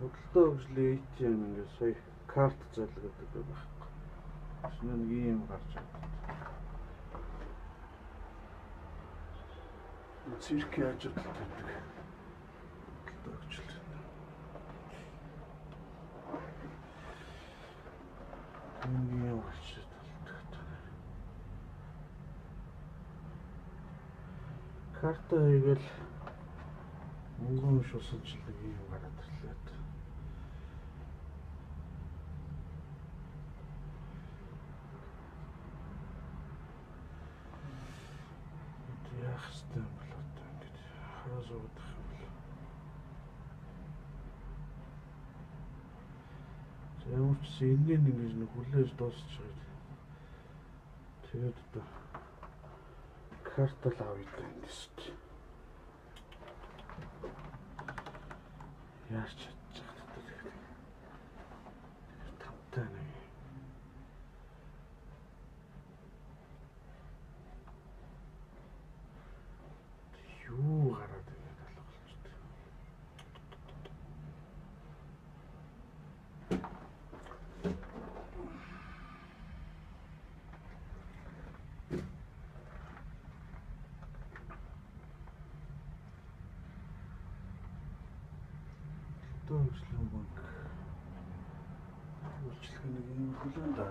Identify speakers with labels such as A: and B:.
A: Худалдаа хөгжлийн ATM ингээд сая карт залгаад байгаа байхгүй. Шинэ нэг юм гарч ирсэн. Циркийн ажилтнууд гэдэг. Худалдаа хөгжил. Энэ юм гарч ирсэн. Карта хийгээл мөнгөн шуусан ч нэг юм гараад ирлээ. Яах ёстой юм бол одоо ингэж хараа суудаг юм бол. Ямар ч энэний ингэж нэг хүлээж дуусчихад. Тэгээд одоо карт л авъя даа энэ тест. Яарч чадчих гэдэг. Тавтай нэг. Юу гараад ирээд алга болчихсон. Хөгжлийн банк үйлчлэгээ нэг юм хөлөө да.